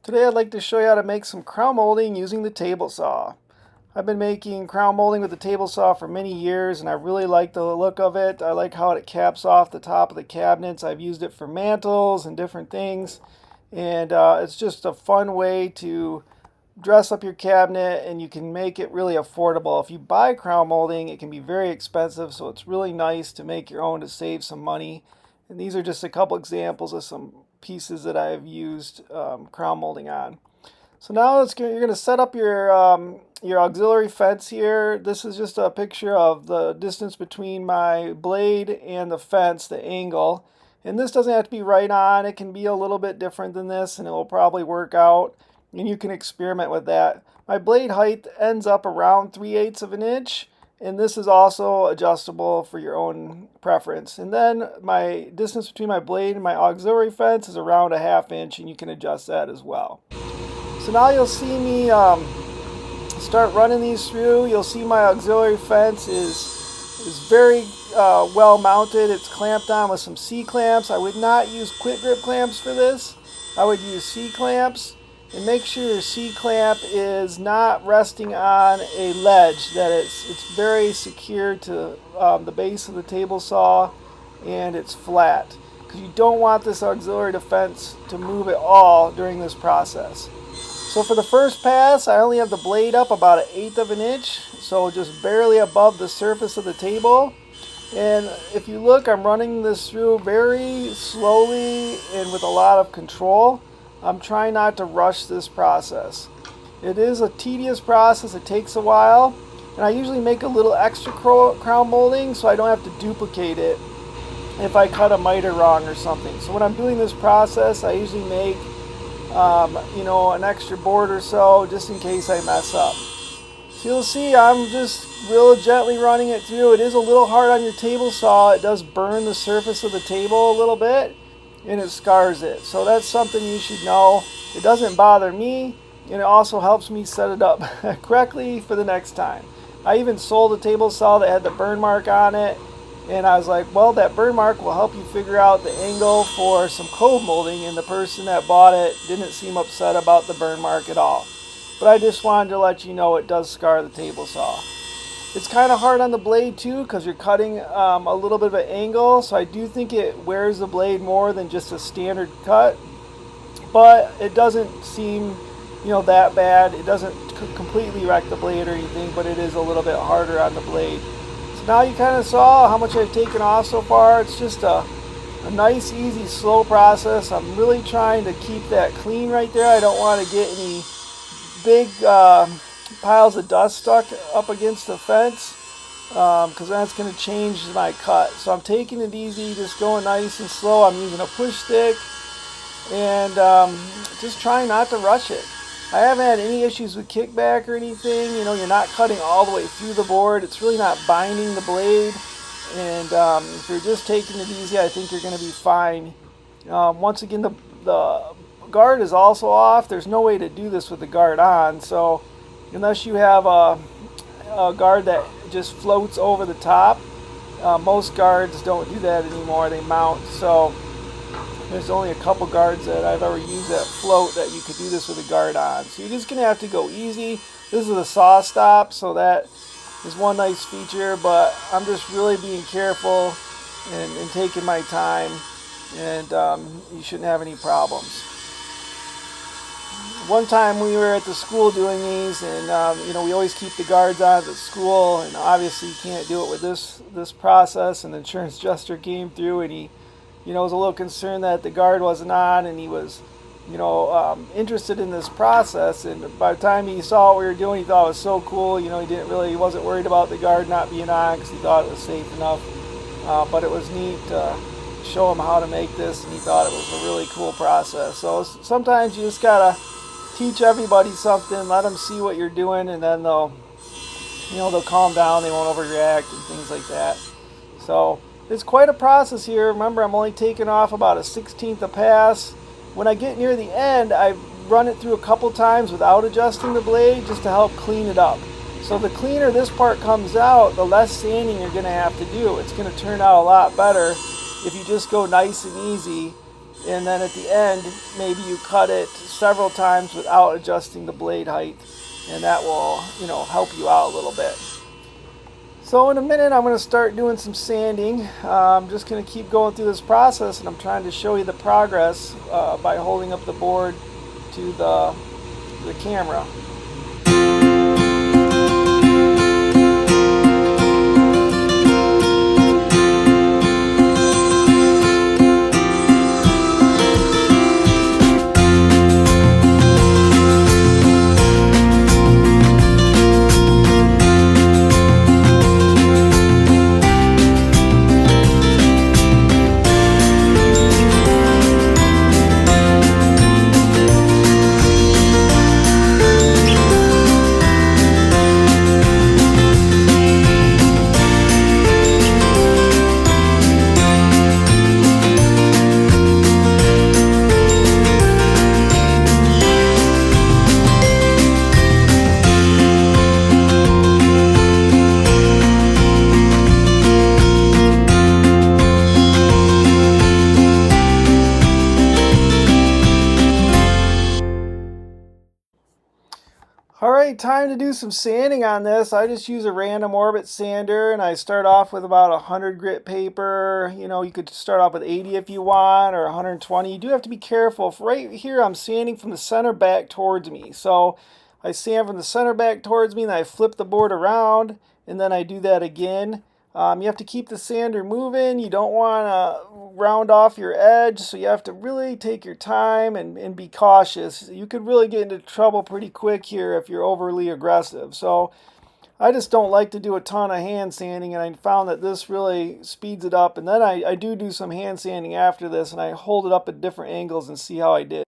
Today I'd like to show you how to make some crown molding using the table saw. I've been making crown molding with the table saw for many years and I really like the look of it. I like how it caps off the top of the cabinets. I've used it for mantles and different things, and it's just a fun way to dress up your cabinet, and you can make it really affordable. If you buy crown molding, it can be very expensive, so it's really nice to make your own to save some money. And these are just a couple examples of some pieces that I've used crown molding on. So now you're going to set up your auxiliary fence here. This is just a picture of the distance between my blade and the fence, the angle. And this doesn't have to be right on. It can be a little bit different than this, and it will probably work out. And you can experiment with that. My blade height ends up around 3/8 of an inch, and this is also adjustable for your own preference. And then my distance between my blade and my auxiliary fence is around a 1/2 inch, and you can adjust that as well. So now you'll see me start running these through. You'll see my auxiliary fence is very well mounted. It's clamped on with some C-clamps. I would not use quick grip clamps for this. I would use C-clamps. And make sure your C-clamp is not resting on a ledge, that it's very secure to the base of the table saw, and it's flat, because you don't want this auxiliary fence to move at all during this process. So for the first pass, I only have the blade up about 1/8 of an inch, so just barely above the surface of the table. And if you look, I'm running this through very slowly and with a lot of control. I'm trying not to rush this process. It is a tedious process. It takes a while. And I usually make a little extra crown molding so I don't have to duplicate it if I cut a miter wrong or something. So when I'm doing this process, I usually make an extra board or so just in case I mess up. So you'll see I'm just real gently running it through. It is a little hard on your table saw. It does burn the surface of the table a little bit, and it scars it. So that's something you should know. It doesn't bother me, and it also helps me set it up correctly for the next time. I even sold a table saw that had the burn mark on it, and I was like, well, that burn mark will help you figure out the angle for some cove molding, and the person that bought it didn't seem upset about the burn mark at all. But I just wanted to let you know it does scar the table saw. It's kind of hard on the blade too, because you're cutting a little bit of an angle, so I do think it wears the blade more than just a standard cut. But it doesn't seem, that bad. It doesn't completely wreck the blade or anything, but it is a little bit harder on the blade. So now you kind of saw how much I've taken off so far. It's just a nice, easy, slow process. I'm really trying to keep that clean right there. I don't want to get any big piles of dust stuck up against the fence, because that's going to change my cut. So I'm taking it easy, just going nice and slow. I'm using a push stick and just trying not to rush it. I haven't had any issues with kickback or anything. You're not cutting all the way through the board. It's really not binding the blade, and if you're just taking it easy, I think you're going to be fine. Once again, the guard is also off. There's no way to do this with the guard on, so unless you have a guard that just floats over the top. Most guards don't do that anymore. They mount. So there's only a couple guards that I've ever used that float that you could do this with a guard on. So you're just going to have to go easy. This is a saw stop, so that is one nice feature. But I'm just really being careful and taking my time. And you shouldn't have any problems. One time we were at the school doing these, and we always keep the guards on at school, and obviously you can't do it with this process. And the insurance adjuster came through, and he was a little concerned that the guard wasn't on, and he was interested in this process. And by the time he saw what we were doing, he thought it was so cool. He wasn't worried about the guard not being on because he thought it was safe enough. But it was neat to show him how to make this, and he thought it was a really cool process. So sometimes you just gotta teach everybody something, let them see what you're doing, and then they'll calm down, they won't overreact and things like that. So it's quite a process here. Remember, I'm only taking off about a 1/16 a pass. When I get near the end, I run it through a couple times without adjusting the blade just to help clean it up. So the cleaner this part comes out, the less sanding you're going to have to do. It's going to turn out a lot better if you just go nice and easy and then at the end maybe you cut it several times without adjusting the blade height, and that will, help you out a little bit. So in a minute I'm going to start doing some sanding. I'm just going to keep going through this process, and I'm trying to show you the progress by holding up the board to the camera. Alright, time to do some sanding on this. I just use a random orbit sander, and I start off with about 100 grit paper. You could start off with 80 if you want, or 120. You do have to be careful. Right here I'm sanding from the center back towards me. So I sand from the center back towards me, and I flip the board around, and then I do that again. You have to keep the sander moving. You don't want to round off your edge, so you have to really take your time and be cautious. You could really get into trouble pretty quick here if you're overly aggressive. So I just don't like to do a ton of hand sanding, and I found that this really speeds it up. And then I do some hand sanding after this, and I hold it up at different angles and see how I did.